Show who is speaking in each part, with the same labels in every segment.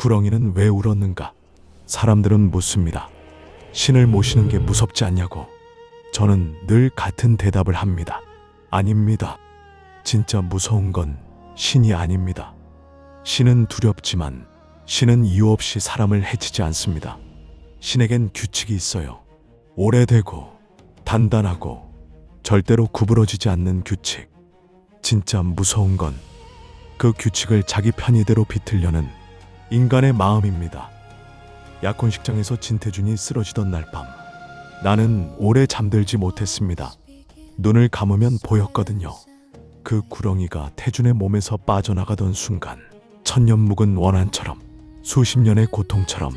Speaker 1: 구렁이는 왜 울었는가? 사람들은 묻습니다. 신을 모시는 게 무섭지 않냐고. 저는 늘 같은 대답을 합니다. 아닙니다. 진짜 무서운 건 신이 아닙니다. 신은 두렵지만 신은 이유 없이 사람을 해치지 않습니다. 신에겐 규칙이 있어요. 오래되고 단단하고 절대로 구부러지지 않는 규칙. 진짜 무서운 건 그 규칙을 자기 편의대로 비틀려는 인간의 마음입니다. 약혼식장에서 진태준이 쓰러지던 날 밤, 나는 오래 잠들지 못했습니다. 눈을 감으면 보였거든요. 그 구렁이가 태준의 몸에서 빠져나가던 순간, 천년 묵은 원한처럼, 수십 년의 고통처럼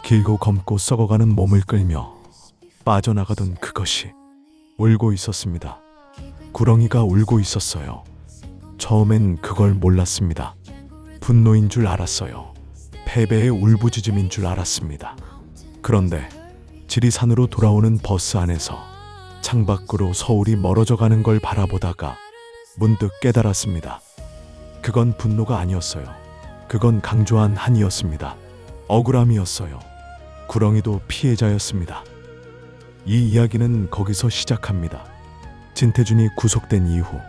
Speaker 1: 길고 검고 썩어가는 몸을 끌며 빠져나가던 그것이 울고 있었습니다. 구렁이가 울고 있었어요. 처음엔 그걸 몰랐습니다. 분노인 줄 알았어요. 패배의 울부짖음인 줄 알았습니다. 그런데 지리산으로 돌아오는 버스 안에서 창밖으로 서울이 멀어져 가는 걸 바라보다가 문득 깨달았습니다. 그건 분노가 아니었어요. 그건 강조한 한이었습니다. 억울함이었어요. 구렁이도 피해자였습니다. 이 이야기는 거기서 시작합니다. 진태준이 구속된 이후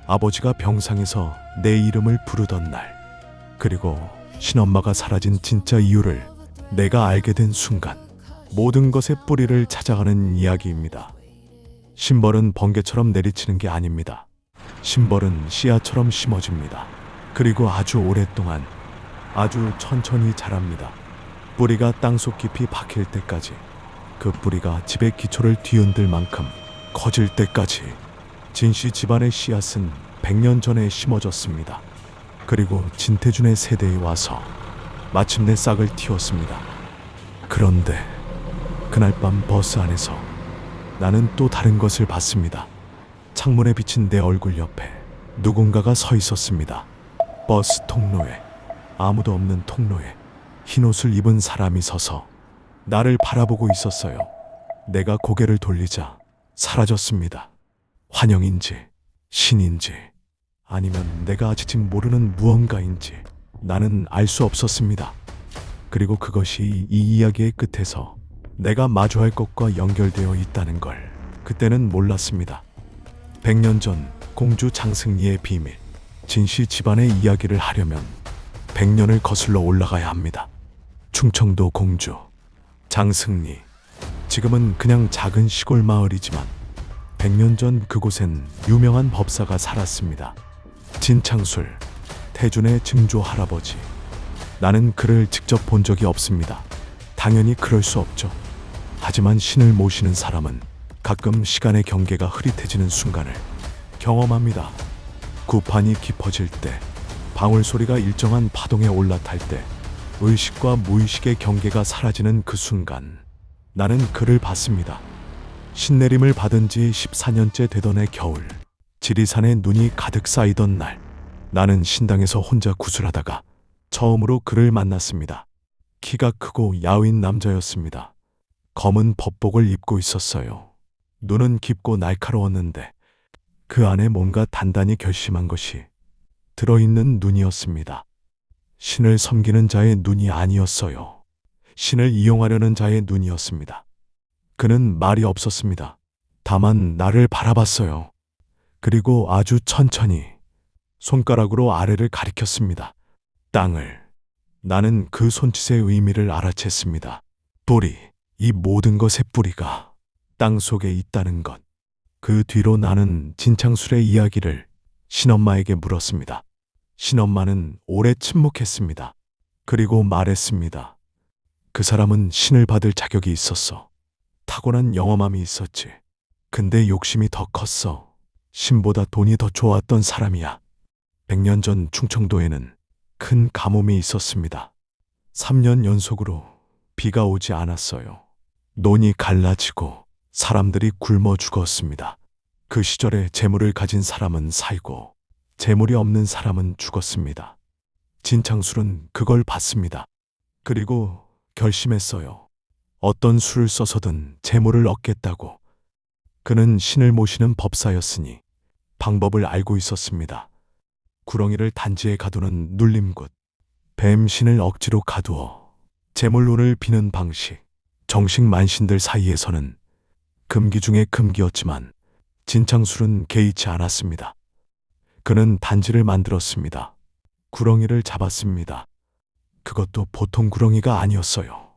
Speaker 1: 아버지가 병상에서 내 이름을 부르던 날, 그리고 신엄마가 사라진 진짜 이유를 내가 알게 된 순간, 모든 것의 뿌리를 찾아가는 이야기입니다. 심벌은 번개처럼 내리치는 게 아닙니다. 심벌은 씨앗처럼 심어집니다. 그리고 아주 오랫동안, 아주 천천히 자랍니다. 뿌리가 땅속 깊이 박힐 때까지, 그 뿌리가 집의 기초를 뒤흔들 만큼 커질 때까지. 진씨 집안의 씨앗은 100년 전에 심어졌습니다. 그리고 진태준의 세대에 와서 마침내 싹을 틔웠습니다. 그런데 그날 밤 버스 안에서 나는 또 다른 것을 봤습니다. 창문에 비친 내 얼굴 옆에 누군가가 서 있었습니다. 버스 통로에, 아무도 없는 통로에 흰옷을 입은 사람이 서서 나를 바라보고 있었어요. 내가 고개를 돌리자 사라졌습니다. 환영인지 신인지 아니면 내가 아직 모르는 무언가인지 나는 알 수 없었습니다. 그리고 그것이 이 이야기의 끝에서 내가 마주할 것과 연결되어 있다는 걸 그때는 몰랐습니다. 100년 전 공주 장승리의 비밀, 진씨 집안의 이야기를 하려면 100년을 거슬러 올라가야 합니다. 충청도 공주 장승리, 지금은 그냥 작은 시골 마을이지만 100년 전 그곳엔 유명한 법사가 살았습니다. 진창술, 태준의 증조 할아버지. 나는 그를 직접 본 적이 없습니다. 당연히 그럴 수 없죠. 하지만 신을 모시는 사람은 가끔 시간의 경계가 흐릿해지는 순간을 경험합니다. 구판이 깊어질 때, 방울 소리가 일정한 파동에 올라탈 때, 의식과 무의식의 경계가 사라지는 그 순간, 나는 그를 봤습니다. 신내림을 받은 지 14년째 되던 해 겨울, 지리산에 눈이 가득 쌓이던 날, 나는 신당에서 혼자 구슬하다가 처음으로 그를 만났습니다. 키가 크고 야윈 남자였습니다. 검은 법복을 입고 있었어요. 눈은 깊고 날카로웠는데 그 안에 뭔가 단단히 결심한 것이 들어있는 눈이었습니다. 신을 섬기는 자의 눈이 아니었어요. 신을 이용하려는 자의 눈이었습니다. 그는 말이 없었습니다. 다만 나를 바라봤어요. 그리고 아주 천천히 손가락으로 아래를 가리켰습니다. 땅을. 나는 그 손짓의 의미를 알아챘습니다. 뿌리, 이 모든 것의 뿌리가 땅 속에 있다는 것. 그 뒤로 나는 진창술의 이야기를 신엄마에게 물었습니다. 신엄마는 오래 침묵했습니다. 그리고 말했습니다. 그 사람은 신을 받을 자격이 있었어. 타고난 영험함이 있었지. 근데 욕심이 더 컸어. 신보다 돈이 더 좋았던 사람이야. 100년 전 충청도에는 큰 가뭄이 있었습니다. 3년 연속으로 비가 오지 않았어요. 논이 갈라지고 사람들이 굶어 죽었습니다. 그 시절에 재물을 가진 사람은 살고 재물이 없는 사람은 죽었습니다. 진창술은 그걸 봤습니다. 그리고 결심했어요. 어떤 수를 써서든 재물을 얻겠다고. 그는 신을 모시는 법사였으니 방법을 알고 있었습니다. 구렁이를 단지에 가두는 눌림굿, 뱀신을 억지로 가두어 재물운을 비는 방식. 정식 만신들 사이에서는 금기 중에 금기였지만 진창술은 개의치 않았습니다. 그는 단지를 만들었습니다. 구렁이를 잡았습니다. 그것도 보통 구렁이가 아니었어요.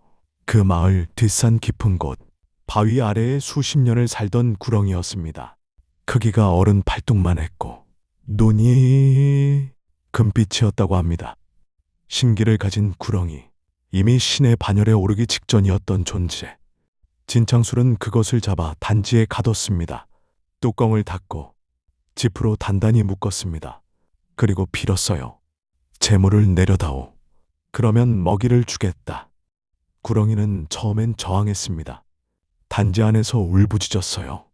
Speaker 1: 그 마을 뒷산 깊은 곳, 바위 아래에 수십 년을 살던 구렁이였습니다. 크기가 어른 팔뚝만 했고 눈이 금빛이었다고 합니다. 신기를 가진 구렁이, 이미 신의 반열에 오르기 직전이었던 존재. 진창술은 그것을 잡아 단지에 가뒀습니다. 뚜껑을 닫고 지프로 단단히 묶었습니다. 그리고 빌었어요. 재물을 내려다오. 그러면 먹이를 주겠다. 구렁이는 처음엔 저항했습니다. 단지 안에서 울부짖었어요.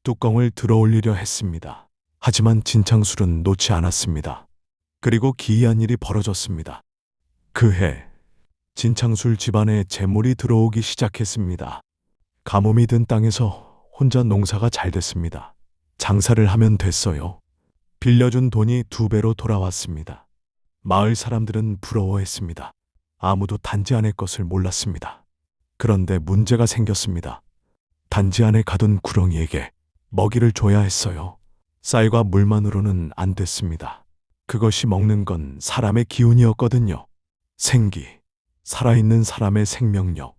Speaker 1: 뚜껑을 들어올리려 했습니다. 하지만 진창술은 놓지 않았습니다. 그리고 기이한 일이 벌어졌습니다. 그해 진창술 집안에 재물이 들어오기 시작했습니다. 가뭄이 든 땅에서 혼자 농사가 잘 됐습니다. 장사를 하면 됐어요. 빌려준 돈이 2배로 돌아왔습니다. 마을 사람들은 부러워했습니다. 아무도 단지 안의 것을 몰랐습니다. 그런데 문제가 생겼습니다. 단지 안에 가둔 구렁이에게 먹이를 줘야 했어요. 쌀과 물만으로는 안 됐습니다. 그것이 먹는 건 사람의 기운이었거든요. 생기, 살아있는 사람의 생명력.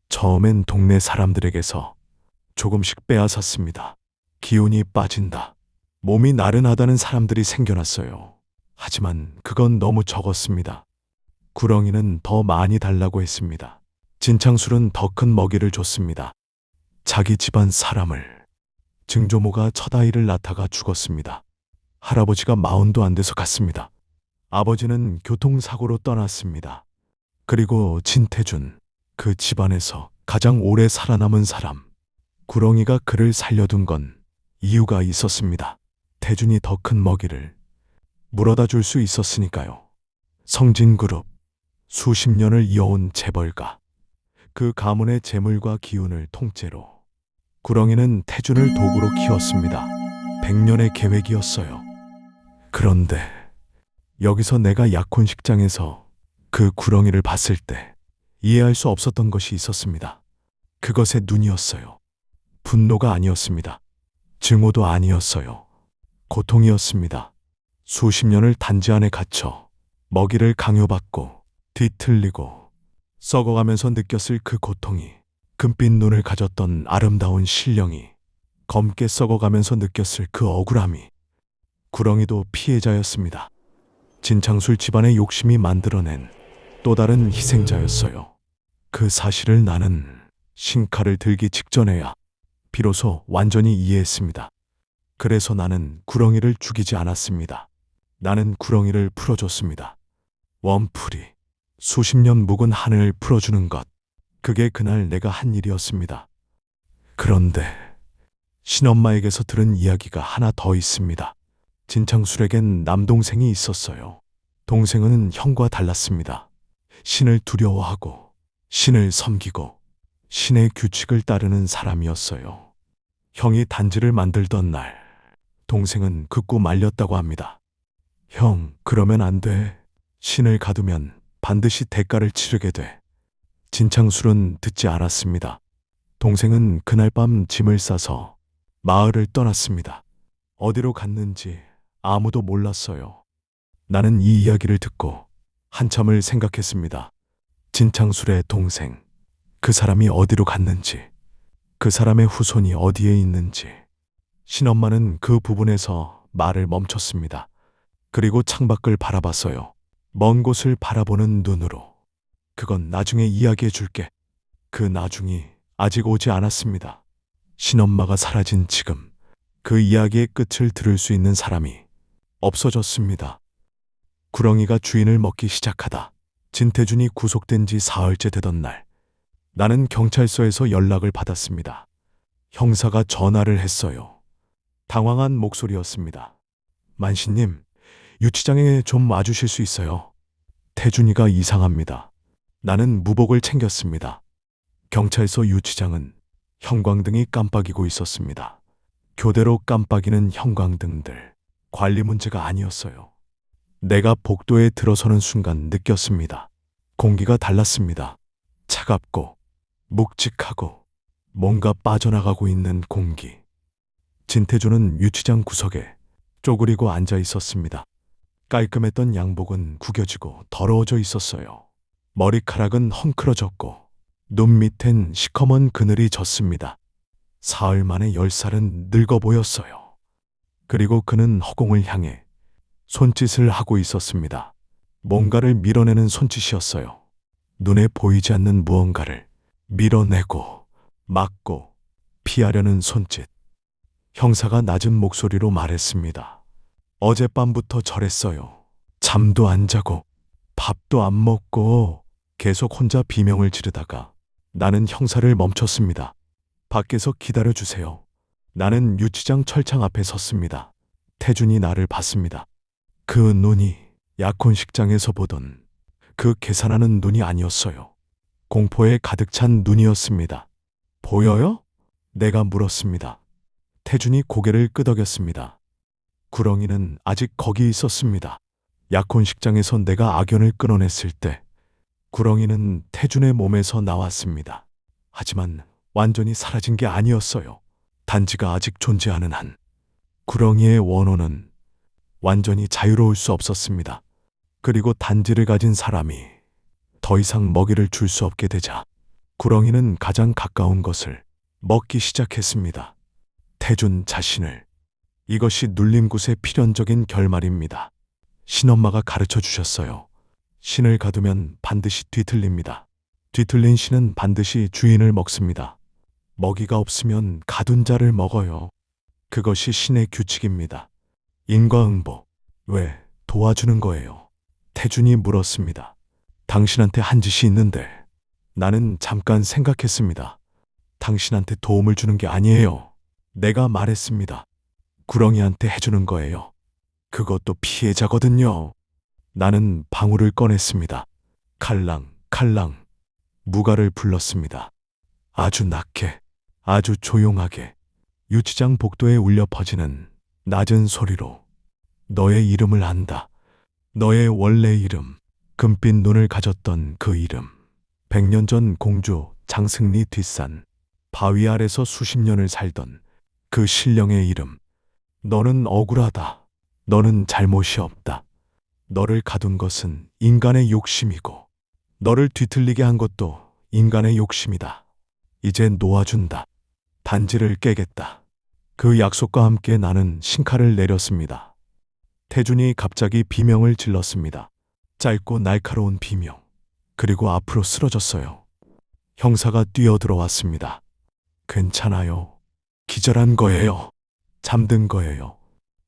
Speaker 1: 처음엔 동네 사람들에게서 조금씩 빼앗았습니다. 기운이 빠진다. 몸이 나른하다는 사람들이 생겨났어요. 하지만 그건 너무 적었습니다. 구렁이는 더 많이 달라고 했습니다. 진창술은 더 큰 먹이를 줬습니다. 자기 집안 사람을. 증조모가 첫 아이를 낳다가 죽었습니다. 할아버지가 40도 안 돼서 갔습니다. 아버지는 교통사고로 떠났습니다. 그리고 진태준, 그 집안에서 가장 오래 살아남은 사람. 구렁이가 그를 살려둔 건 이유가 있었습니다. 태준이 더 큰 먹이를 물어다 줄 수 있었으니까요. 성진그룹, 수십 년을 이어온 재벌가. 그 가문의 재물과 기운을 통째로. 구렁이는 태준을 도구로 키웠습니다. 100년의 계획이었어요. 그런데 여기서 내가 약혼식장에서 그 구렁이를 봤을 때 이해할 수 없었던 것이 있었습니다. 그것의 눈이었어요. 분노가 아니었습니다. 증오도 아니었어요. 고통이었습니다. 수십 년을 단지 안에 갇혀 먹이를 강요받고 뒤틀리고 썩어가면서 느꼈을 그 고통이, 금빛 눈을 가졌던 아름다운 신령이 검게 썩어가면서 느꼈을 그 억울함이. 구렁이도 피해자였습니다. 진창술 집안의 욕심이 만들어낸 또 다른 희생자였어요. 그 사실을 나는 신칼을 들기 직전에야 비로소 완전히 이해했습니다. 그래서 나는 구렁이를 죽이지 않았습니다. 나는 구렁이를 풀어줬습니다. 원풀이, 수십 년 묵은 하늘을 풀어주는 것. 그게 그날 내가 한 일이었습니다. 그런데 신엄마에게서 들은 이야기가 하나 더 있습니다. 진창술에겐 남동생이 있었어요. 동생은 형과 달랐습니다. 신을 두려워하고 신을 섬기고 신의 규칙을 따르는 사람이었어요. 형이 단지를 만들던 날 동생은 극구 말렸다고 합니다. 형, 그러면 안 돼. 신을 가두면 반드시 대가를 치르게 돼. 진창술은 듣지 않았습니다. 동생은 그날 밤 짐을 싸서 마을을 떠났습니다. 어디로 갔는지 아무도 몰랐어요. 나는 이 이야기를 듣고 한참을 생각했습니다. 진창술의 동생, 그 사람이 어디로 갔는지, 그 사람의 후손이 어디에 있는지. 신엄마는 그 부분에서 말을 멈췄습니다. 그리고 창밖을 바라봤어요. 먼 곳을 바라보는 눈으로. 그건 나중에 이야기해 줄게. 그 나중이 아직 오지 않았습니다. 신엄마가 사라진 지금 그 이야기의 끝을 들을 수 있는 사람이 없어졌습니다. 구렁이가 주인을 먹기 시작하다 진태준이 구속된 지 사흘째 되던 날, 나는 경찰서에서 연락을 받았습니다. 형사가 전화를 했어요. 당황한 목소리였습니다. 만신님, 유치장에 좀 와주실 수 있어요? 태준이가 이상합니다. 나는 무복을 챙겼습니다. 경찰서 유치장은 형광등이 깜빡이고 있었습니다. 교대로 깜빡이는 형광등들. 관리 문제가 아니었어요. 내가 복도에 들어서는 순간 느꼈습니다. 공기가 달랐습니다. 차갑고 묵직하고 뭔가 빠져나가고 있는 공기. 진태주는 유치장 구석에 쪼그리고 앉아 있었습니다. 깔끔했던 양복은 구겨지고 더러워져 있었어요. 머리카락은 헝클어졌고 눈 밑엔 시커먼 그늘이 졌습니다. 사흘 만에 10살은 늙어 보였어요. 그리고 그는 허공을 향해 손짓을 하고 있었습니다. 뭔가를 밀어내는 손짓이었어요. 눈에 보이지 않는 무언가를 밀어내고 막고 피하려는 손짓. 형사가 낮은 목소리로 말했습니다. 어젯밤부터 저랬어요. 잠도 안 자고 밥도 안 먹고 계속 혼자 비명을 지르다가 나는 형사를 멈췄습니다. 밖에서 기다려주세요. 나는 유치장 철창 앞에 섰습니다. 태준이 나를 봤습니다. 그 눈이 약혼식장에서 보던 그 계산하는 눈이 아니었어요. 공포에 가득 찬 눈이었습니다. 보여요? 내가 물었습니다. 태준이 고개를 끄덕였습니다. 구렁이는 아직 거기 있었습니다. 약혼식장에서 내가 악연을 끊어냈을 때 구렁이는 태준의 몸에서 나왔습니다. 하지만 완전히 사라진 게 아니었어요. 단지가 아직 존재하는 한 구렁이의 원혼은 완전히 자유로울 수 없었습니다. 그리고 단지를 가진 사람이 더 이상 먹이를 줄 수 없게 되자 구렁이는 가장 가까운 것을 먹기 시작했습니다. 태준 자신을. 이것이 눌림굿의 필연적인 결말입니다. 신엄마가 가르쳐 주셨어요. 신을 가두면 반드시 뒤틀립니다. 뒤틀린 신은 반드시 주인을 먹습니다. 먹이가 없으면 가둔 자를 먹어요. 그것이 신의 규칙입니다. 인과응보. 왜 도와주는 거예요? 태준이 물었습니다. 당신한테 한 짓이 있는데. 나는 잠깐 생각했습니다. 당신한테 도움을 주는 게 아니에요. 내가 말했습니다. 구렁이한테 해주는 거예요. 그것도 피해자거든요. 나는 방울을 꺼냈습니다. 칼랑, 칼랑. 무가를 불렀습니다. 아주 낮게, 아주 조용하게 유치장 복도에 울려 퍼지는 낮은 소리로. 너의 이름을 안다. 너의 원래 이름. 금빛 눈을 가졌던 그 이름. 100년 전 공주 장승리 뒷산 바위 아래서 수십 년을 살던 그 신령의 이름. 너는 억울하다. 너는 잘못이 없다. 너를 가둔 것은 인간의 욕심이고 너를 뒤틀리게 한 것도 인간의 욕심이다. 이제 놓아준다. 단지를 깨겠다. 그 약속과 함께 나는 신칼을 내렸습니다. 태준이 갑자기 비명을 질렀습니다. 짧고 날카로운 비명. 그리고 앞으로 쓰러졌어요. 형사가 뛰어들어왔습니다. 괜찮아요. 기절한 거예요. 잠든 거예요.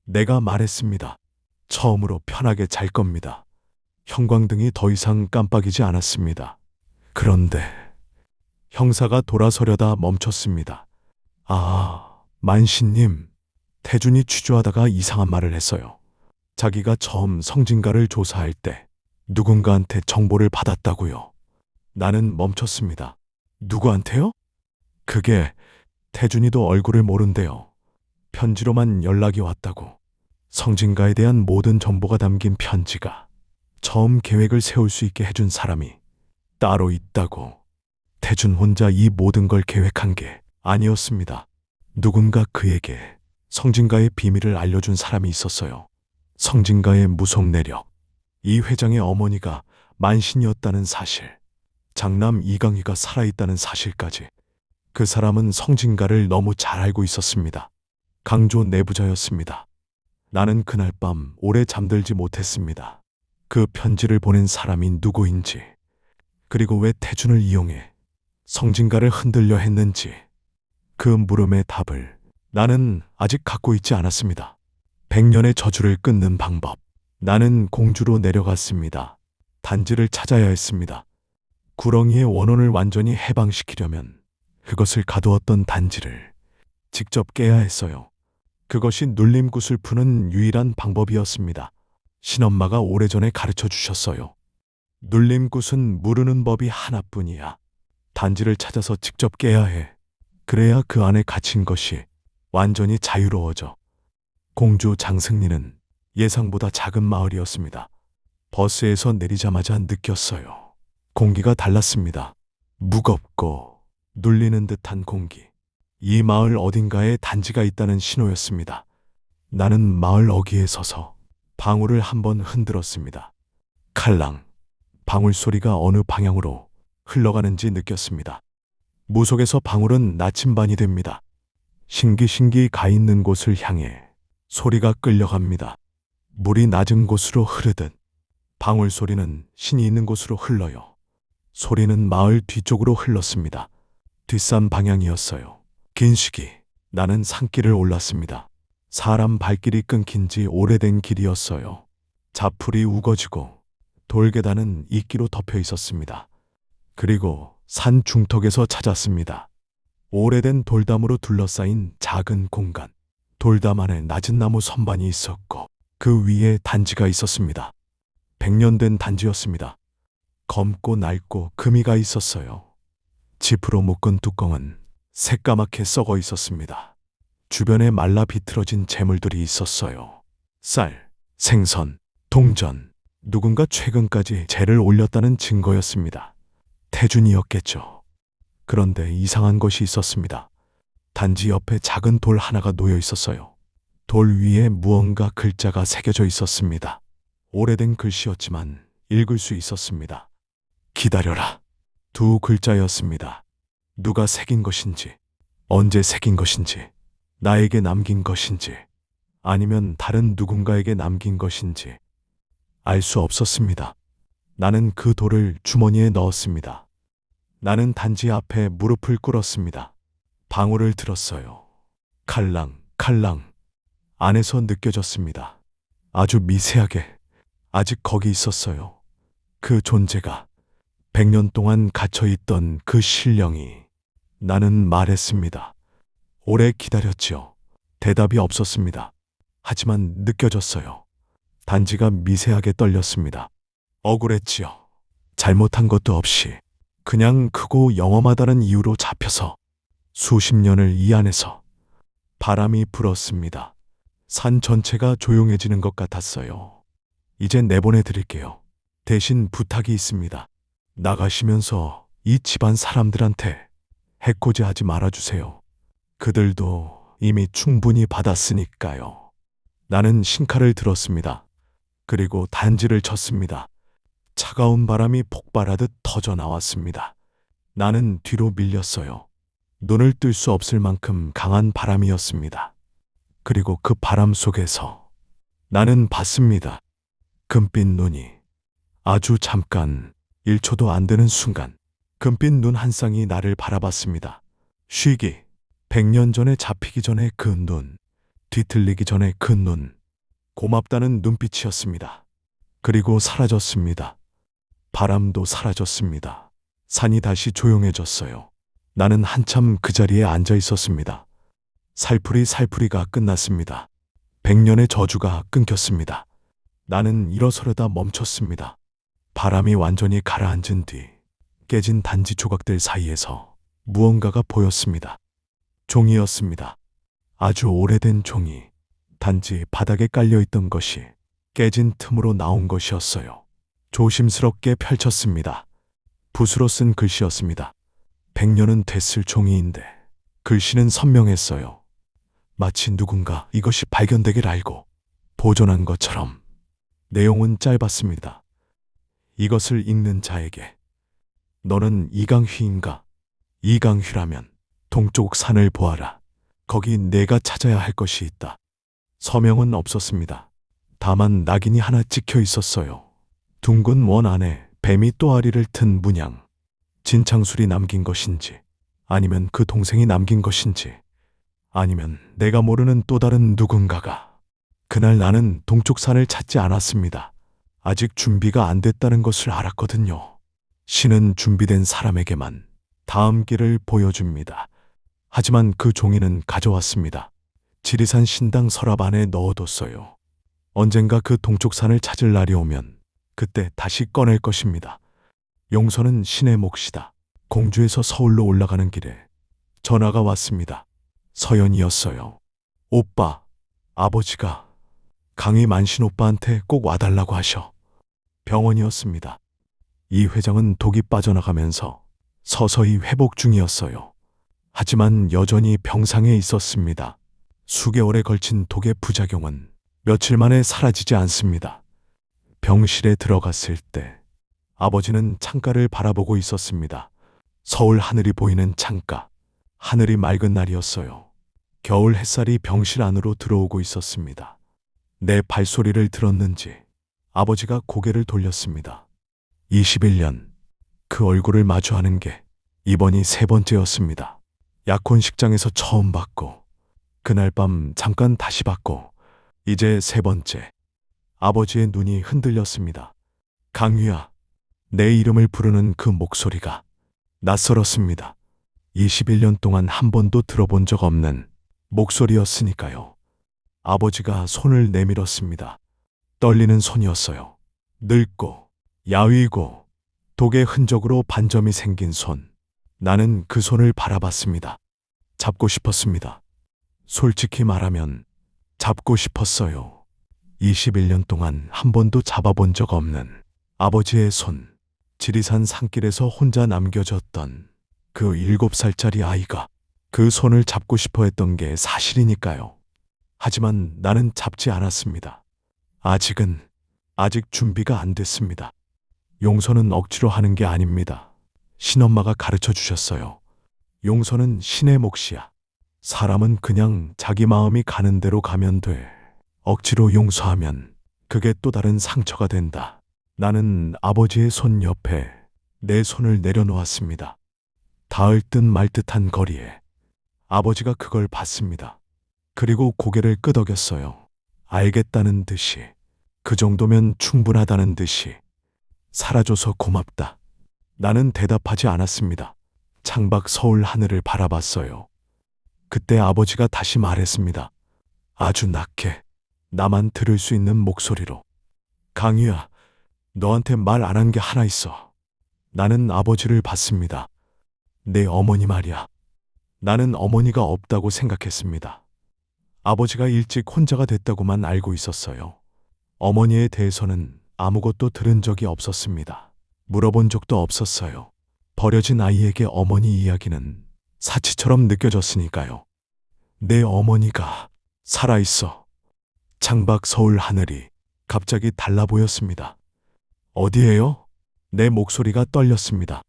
Speaker 1: 내가 말했습니다. 처음으로 편하게 잘 겁니다. 형광등이 더 이상 깜빡이지 않았습니다. 그런데 형사가 돌아서려다 멈췄습니다. 아, 만신님. 태준이 취조하다가 이상한 말을 했어요. 자기가 처음 성진가를 조사할 때 누군가한테 정보를 받았다고요. 나는 멈췄습니다. 누구한테요? 그게 태준이도 얼굴을 모른대요. 편지로만 연락이 왔다고. 성진가에 대한 모든 정보가 담긴 편지가 처음 계획을 세울 수 있게 해준 사람이 따로 있다고. 태준 혼자 이 모든 걸 계획한 게 아니었습니다. 누군가 그에게 성진가의 비밀을 알려준 사람이 있었어요. 성진가의 무속 내력. 이 회장의 어머니가 만신이었다는 사실. 장남 이강희가 살아있다는 사실까지. 그 사람은 성진가를 너무 잘 알고 있었습니다. 강조 내부자였습니다. 나는 그날 밤 오래 잠들지 못했습니다. 그 편지를 보낸 사람이 누구인지, 그리고 왜 태준을 이용해 성진가를 흔들려 했는지, 그 물음의 답을 나는 아직 갖고 있지 않았습니다. 100년의 저주를 끊는 방법. 나는 공주로 내려갔습니다. 단지를 찾아야 했습니다. 구렁이의 원혼을 완전히 해방시키려면 그것을 가두었던 단지를 직접 깨야 했어요. 그것이 눌림굿을 푸는 유일한 방법이었습니다. 신엄마가 오래전에 가르쳐 주셨어요. 눌림굿은 무르는 법이 하나뿐이야. 단지를 찾아서 직접 깨야 해. 그래야 그 안에 갇힌 것이 완전히 자유로워져. 공주 장승리는 예상보다 작은 마을이었습니다. 버스에서 내리자마자 느꼈어요. 공기가 달랐습니다. 무겁고 눌리는 듯한 공기. 이 마을 어딘가에 단지가 있다는 신호였습니다. 나는 마을 어귀에 서서 방울을 한번 흔들었습니다. 칼랑. 방울 소리가 어느 방향으로 흘러가는지 느꼈습니다. 무속에서 방울은 나침반이 됩니다. 신기신기 가 있는 곳을 향해 소리가 끌려갑니다. 물이 낮은 곳으로 흐르듯 방울 소리는 신이 있는 곳으로 흘러요. 소리는 마을 뒤쪽으로 흘렀습니다. 뒷산 방향이었어요. 긴 시기 나는 산길을 올랐습니다. 사람 발길이 끊긴 지 오래된 길이었어요. 자풀이 우거지고 돌계단은 이끼로 덮여 있었습니다. 그리고 산 중턱에서 찾았습니다. 오래된 돌담으로 둘러싸인 작은 공간. 돌담 안에 낮은 나무 선반이 있었고 그 위에 단지가 있었습니다. 100년 된 단지였습니다. 검고 낡고 금이가 있었어요. 지프로 묶은 뚜껑은 새까맣게 썩어 있었습니다. 주변에 말라 비틀어진 재물들이 있었어요. 쌀, 생선, 동전, 누군가 최근까지 재를 올렸다는 증거였습니다. 태준이었겠죠. 그런데 이상한 것이 있었습니다. 단지 옆에 작은 돌 하나가 놓여 있었어요. 돌 위에 무언가 글자가 새겨져 있었습니다. 오래된 글씨였지만 읽을 수 있었습니다. 기다려라. 두 글자였습니다. 누가 새긴 것인지, 언제 새긴 것인지, 나에게 남긴 것인지, 아니면 다른 누군가에게 남긴 것인지 알 수 없었습니다. 나는 그 돌을 주머니에 넣었습니다. 나는 단지 앞에 무릎을 꿇었습니다. 방울을 들었어요. 칼랑, 칼랑. 안에서 느껴졌습니다. 아주 미세하게 아직 거기 있었어요. 그 존재가 100년 동안 갇혀있던 그 신령이. 나는 말했습니다. 오래 기다렸지요. 대답이 없었습니다. 하지만 느껴졌어요. 단지가 미세하게 떨렸습니다. 억울했지요. 잘못한 것도 없이 그냥 크고 영험하다는 이유로 잡혀서 수십 년을 이 안에서. 바람이 불었습니다. 산 전체가 조용해지는 것 같았어요. 이제 내보내 드릴게요. 대신 부탁이 있습니다. 나가시면서 이 집안 사람들한테 해코지하지 말아주세요. 그들도 이미 충분히 받았으니까요. 나는 신칼을 들었습니다. 그리고 단지를 쳤습니다. 차가운 바람이 폭발하듯 터져 나왔습니다. 나는 뒤로 밀렸어요. 눈을 뜰 수 없을 만큼 강한 바람이었습니다. 그리고 그 바람 속에서 나는 봤습니다. 금빛 눈이 아주 잠깐 1초도 안 되는 순간 금빛 눈 한 쌍이 나를 바라봤습니다. 쉬기. 100년 전에 잡히기 전에 그 눈, 뒤틀리기 전에 그 눈, 고맙다는 눈빛이었습니다. 그리고 사라졌습니다. 바람도 사라졌습니다. 산이 다시 조용해졌어요. 나는 한참 그 자리에 앉아 있었습니다. 살풀이가 끝났습니다. 100년의 저주가 끊겼습니다. 나는 일어서려다 멈췄습니다. 바람이 완전히 가라앉은 뒤 깨진 단지 조각들 사이에서 무언가가 보였습니다. 종이였습니다. 아주 오래된 종이. 단지 바닥에 깔려있던 것이 깨진 틈으로 나온 것이었어요. 조심스럽게 펼쳤습니다. 붓으로 쓴 글씨였습니다. 100년은 됐을 종이인데 글씨는 선명했어요. 마치 누군가 이것이 발견되길 알고 보존한 것처럼. 내용은 짧았습니다. 이것을 읽는 자에게 너는 이강휘인가? 이강휘라면 동쪽 산을 보아라. 거기 내가 찾아야 할 것이 있다. 서명은 없었습니다. 다만 낙인이 하나 찍혀 있었어요. 둥근 원 안에 뱀이 또아리를 튼 문양. 진창술이 남긴 것인지, 아니면 그 동생이 남긴 것인지, 아니면 내가 모르는 또 다른 누군가가. 그날 나는 동쪽 산을 찾지 않았습니다. 아직 준비가 안 됐다는 것을 알았거든요. 신은 준비된 사람에게만 다음 길을 보여줍니다. 하지만 그 종이는 가져왔습니다. 지리산 신당 서랍 안에 넣어뒀어요. 언젠가 그 동쪽 산을 찾을 날이 오면 그때 다시 꺼낼 것입니다. 용서는 신의 몫이다. 공주에서 서울로 올라가는 길에 전화가 왔습니다. 서연이었어요. 오빠, 아버지가 강희 만신 오빠한테 꼭 와달라고 하셔. 병원이었습니다. 이 회장은 독이 빠져나가면서 서서히 회복 중이었어요. 하지만 여전히 병상에 있었습니다. 수개월에 걸친 독의 부작용은 며칠 만에 사라지지 않습니다. 병실에 들어갔을 때 아버지는 창가를 바라보고 있었습니다. 서울 하늘이 보이는 창가. 하늘이 맑은 날이었어요. 겨울 햇살이 병실 안으로 들어오고 있었습니다. 내 발소리를 들었는지 아버지가 고개를 돌렸습니다. 21년 그 얼굴을 마주하는 게 이번이 세 번째였습니다. 약혼식장에서 처음 봤고 그날 밤 잠깐 다시 봤고 이제 세 번째. 아버지의 눈이 흔들렸습니다. 강유야, 내 이름을 부르는 그 목소리가 낯설었습니다. 21년 동안 한 번도 들어본 적 없는 목소리였으니까요. 아버지가 손을 내밀었습니다. 떨리는 손이었어요. 늙고 야위고 독의 흔적으로 반점이 생긴 손. 나는 그 손을 바라봤습니다. 잡고 싶었습니다. 솔직히 말하면 잡고 싶었어요. 21년 동안 한 번도 잡아본 적 없는 아버지의 손. 지리산 산길에서 혼자 남겨졌던 그 7살짜리 아이가 그 손을 잡고 싶어 했던 게 사실이니까요. 하지만 나는 잡지 않았습니다. 아직 준비가 안 됐습니다. 용서는 억지로 하는 게 아닙니다. 신엄마가 가르쳐 주셨어요. 용서는 신의 몫이야. 사람은 그냥 자기 마음이 가는 대로 가면 돼. 억지로 용서하면 그게 또 다른 상처가 된다. 나는 아버지의 손 옆에 내 손을 내려놓았습니다. 닿을 듯 말 듯한 거리에 아버지가 그걸 봤습니다. 그리고 고개를 끄덕였어요. 알겠다는 듯이, 그 정도면 충분하다는 듯이. 살아줘서 고맙다. 나는 대답하지 않았습니다. 창밖 서울 하늘을 바라봤어요. 그때 아버지가 다시 말했습니다. 아주 낮게, 나만 들을 수 있는 목소리로. 강유야, 너한테 말 안 한 게 하나 있어. 나는 아버지를 봤습니다. 내 어머니 말이야. 나는 어머니가 없다고 생각했습니다. 아버지가 일찍 혼자가 됐다고만 알고 있었어요. 어머니에 대해서는 아무것도 들은 적이 없었습니다. 물어본 적도 없었어요. 버려진 아이에게 어머니 이야기는 사치처럼 느껴졌으니까요. 내 어머니가 살아있어. 창밖 서울 하늘이 갑자기 달라 보였습니다. 어디에요? 내 목소리가 떨렸습니다.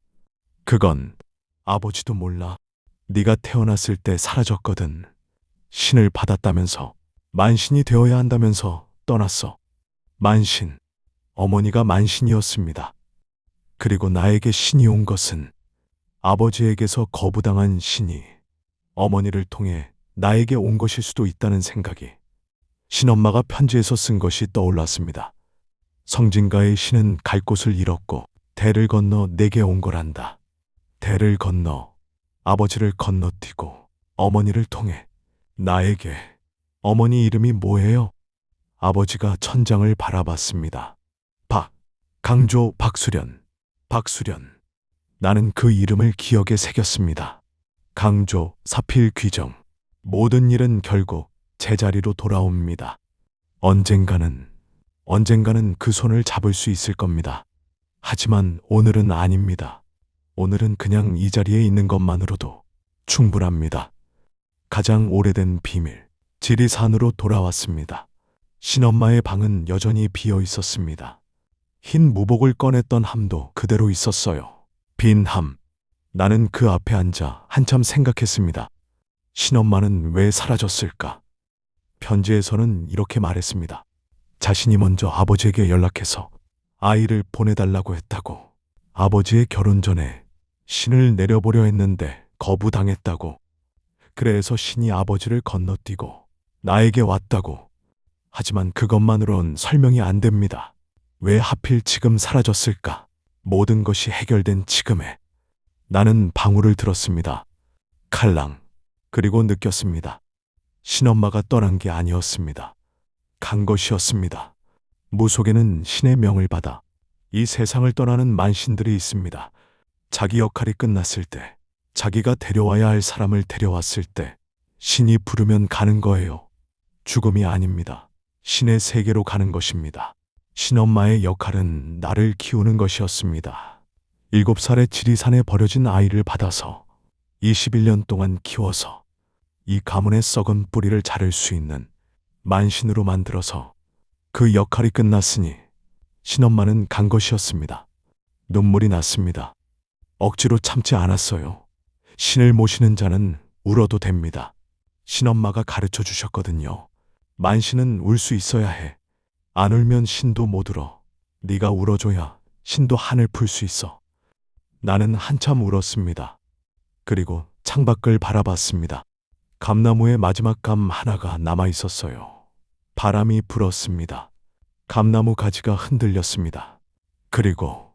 Speaker 1: 그건 아버지도 몰라. 네가 태어났을 때 사라졌거든. 신을 받았다면서, 만신이 되어야 한다면서 떠났어. 만신, 어머니가 만신이었습니다. 그리고 나에게 신이 온 것은 아버지에게서 거부당한 신이 어머니를 통해 나에게 온 것일 수도 있다는 생각이, 신엄마가 편지에서 쓴 것이 떠올랐습니다. 성진가의 신은 갈 곳을 잃었고 대를 건너 내게 온 거란다. 대를 건너 아버지를 건너뛰고 어머니를 통해 나에게. 어머니 이름이 뭐예요? 아버지가 천장을 바라봤습니다. 강조 박수련. 박수련. 나는 그 이름을 기억에 새겼습니다. 강조, 사필 귀정. 모든 일은 결국 제자리로 돌아옵니다. 언젠가는 그 손을 잡을 수 있을 겁니다. 하지만 오늘은 아닙니다. 오늘은 그냥 이 자리에 있는 것만으로도 충분합니다. 가장 오래된 비밀, 지리산으로 돌아왔습니다. 신엄마의 방은 여전히 비어 있었습니다. 흰 무복을 꺼냈던 함도 그대로 있었어요. 빈 함. 나는 그 앞에 앉아 한참 생각했습니다. 신엄마는 왜 사라졌을까? 편지에서는 이렇게 말했습니다. 자신이 먼저 아버지에게 연락해서 아이를 보내달라고 했다고. 아버지의 결혼 전에 신을 내려보려 했는데 거부당했다고. 그래서 신이 아버지를 건너뛰고 나에게 왔다고. 하지만 그것만으론 설명이 안 됩니다. 왜 하필 지금 사라졌을까? 모든 것이 해결된 지금에. 나는 방울을 들었습니다. 칼랑. 그리고 느꼈습니다. 신엄마가 떠난 게 아니었습니다. 간 것이었습니다. 무속에는 신의 명을 받아 이 세상을 떠나는 만신들이 있습니다. 자기 역할이 끝났을 때, 자기가 데려와야 할 사람을 데려왔을 때 신이 부르면 가는 거예요. 죽음이 아닙니다. 신의 세계로 가는 것입니다. 신엄마의 역할은 나를 키우는 것이었습니다. 7살의 지리산에 버려진 아이를 받아서 21년 동안 키워서 이 가문의 썩은 뿌리를 자를 수 있는 만신으로 만들어서 그 역할이 끝났으니 신엄마는 간 것이었습니다. 눈물이 났습니다. 억지로 참지 않았어요. 신을 모시는 자는 울어도 됩니다. 신엄마가 가르쳐 주셨거든요. 만신은 울 수 있어야 해. 안 울면 신도 못 울어. 네가 울어줘야 신도 한을 풀 수 있어. 나는 한참 울었습니다. 그리고 창밖을 바라봤습니다. 감나무의 마지막 감 하나가 남아 있었어요. 바람이 불었습니다. 감나무 가지가 흔들렸습니다. 그리고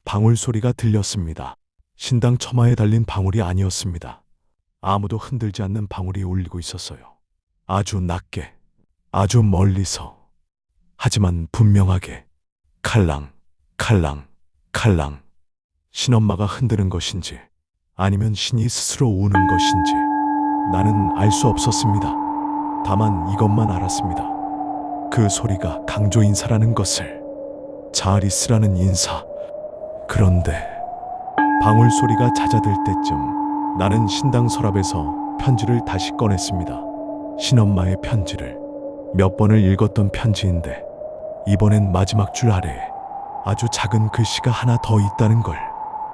Speaker 1: 방울 소리가 들렸습니다. 신당 처마에 달린 방울이 아니었습니다. 아무도 흔들지 않는 방울이 울리고 있었어요. 아주 낮게, 아주 멀리서. 하지만 분명하게 칼랑, 칼랑, 칼랑. 신엄마가 흔드는 것인지 아니면 신이 스스로 우는 것인지 나는 알 수 없었습니다. 다만 이것만 알았습니다. 그 소리가 강조 인사라는 것을. 잘 있으라는 인사. 그런데 방울 소리가 잦아들 때쯤 나는 신당 서랍에서 편지를 다시 꺼냈습니다. 신엄마의 편지를. 몇 번을 읽었던 편지인데 이번엔 마지막 줄 아래에 아주 작은 글씨가 하나 더 있다는 걸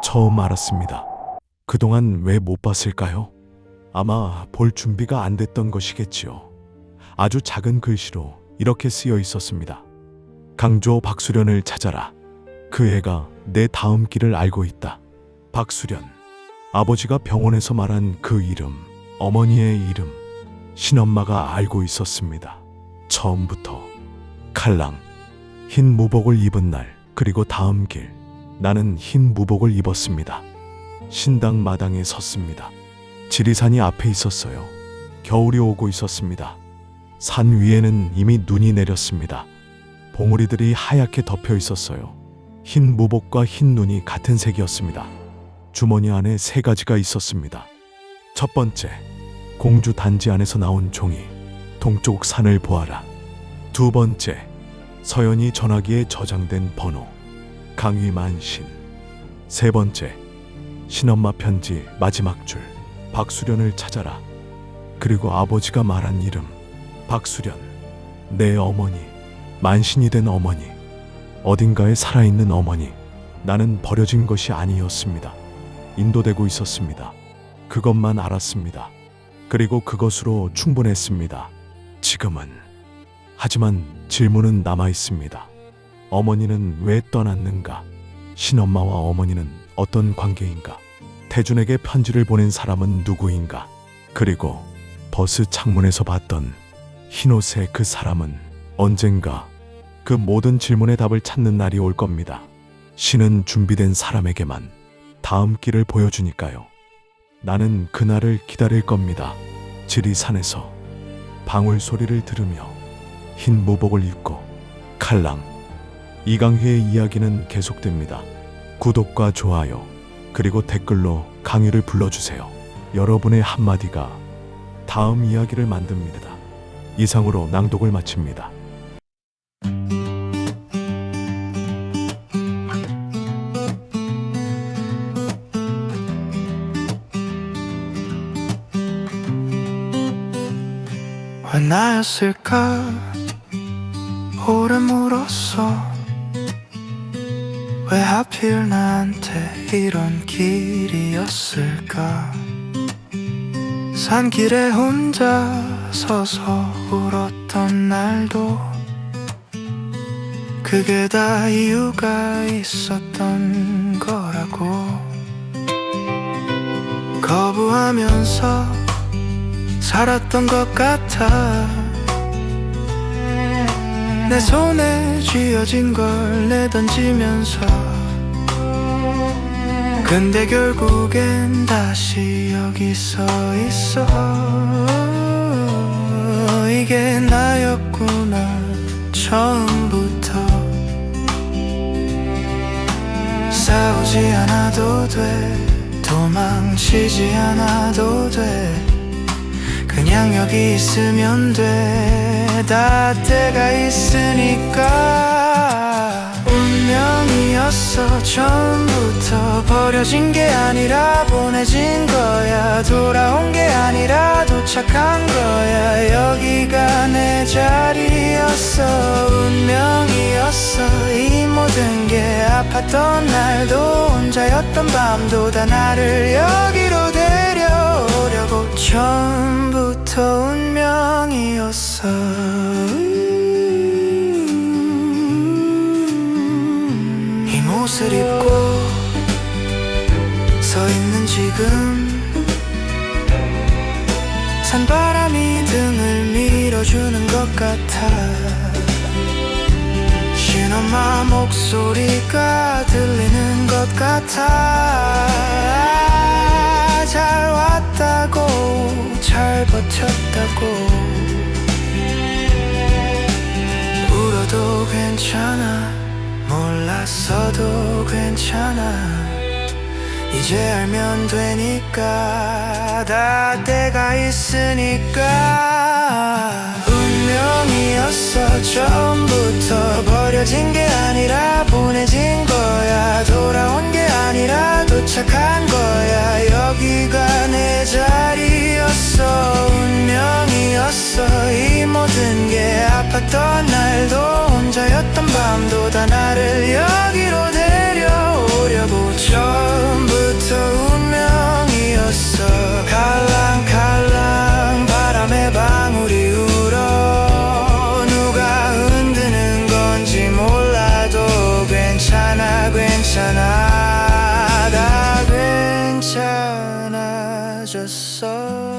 Speaker 1: 처음 알았습니다. 그동안 왜 못 봤을까요? 아마 볼 준비가 안 됐던 것이겠지요. 아주 작은 글씨로 이렇게 쓰여 있었습니다. 강조 박수련을 찾아라. 그 애가 내 다음 길을 알고 있다. 박수련. 아버지가 병원에서 말한 그 이름, 어머니의 이름, 신엄마가 알고 있었습니다. 처음부터. 칼랑. 흰 무복을 입은 날, 그리고 다음 길. 나는 흰 무복을 입었습니다. 신당 마당에 섰습니다. 지리산이 앞에 있었어요. 겨울이 오고 있었습니다. 산 위에는 이미 눈이 내렸습니다. 봉우리들이 하얗게 덮여 있었어요. 흰 무복과 흰 눈이 같은 색이었습니다. 주머니 안에 3가지가 있었습니다. 첫 번째, 공주 단지 안에서 나온 종이. 동쪽 산을 보아라. 두 번째, 서연이 전화기에 저장된 번호. 강위만신. 세 번째, 신엄마 편지 마지막 줄. 박수련을 찾아라. 그리고 아버지가 말한 이름. 박수련. 내 어머니. 만신이 된 어머니. 어딘가에 살아있는 어머니. 나는 버려진 것이 아니었습니다. 인도되고 있었습니다. 그것만 알았습니다. 그리고 그것으로 충분했습니다. 지금은. 하지만 질문은 남아 있습니다. 어머니는 왜 떠났는가? 신엄마와 어머니는 어떤 관계인가? 태준에게 편지를 보낸 사람은 누구인가? 그리고 버스 창문에서 봤던 흰옷의 그 사람은 언젠가 그 모든 질문의 답을 찾는 날이 올 겁니다. 신은 준비된 사람에게만 다음 길을 보여주니까요. 나는 그날을 기다릴 겁니다. 지리산에서 방울 소리를 들으며 흰 무복을 입고 칼랑. 이강희의 이야기는 계속됩니다. 구독과 좋아요 그리고 댓글로 강희를 불러주세요. 여러분의 한마디가 다음 이야기를 만듭니다. 이상으로 낭독을 마칩니다.
Speaker 2: 왜 나였을까? 오래 물었어. 왜 하필 나한테 이런 길이었을까? 산길에 혼자 서서 울었던 날도 그게 다 이유가 있었던 거라고. 거부하면서 살았던 것 같아. 내 손에 쥐어진 걸 내던지면서. 근데 결국엔 다시 여기 서 있어. 이게 나였구나 처음부터. 싸우지 않아도 돼, 도망치지 않아도 돼. 그냥 여기 있으면 돼. 다 때가 있으니까. 운명이었어. 처음부터 버려진 게 아니라 보내진 거야. 돌아온 게 아니라 도착한 거야. 여기가 내 자리였어. 운명이었어. 이 모든 게 아팠던 날도 혼자였던 밤도 다 나를 여기로 데려오려고. 처음부터 운명이었어. 이 옷을 입고 서 있는 지금 산바람이 등을 밀어주는 것 같아. 신엄마 목소리가 들리는 것 같아. 잘 왔다고 잘 버텼다고. 울어도 괜찮아. 몰랐어도 괜찮아. 이제 알면 되니까. 다 때가 있으니까. 운명이었어. 처음부터 버려진 게 아니라 보내진 거야. 돌아온 게 아니라 도착한 거야. 여기가 내 자리였어. 운명이었어. 이 모든 게 아팠던 날도 혼자였던 밤도 다 나를 여기로 데려오려고. 처음부터 운명이었어. 칼랑칼랑 바람에 방울이 울어. 누가 흔드는 건지 몰라도 괜찮아 괜찮아. 다 괜찮아졌어.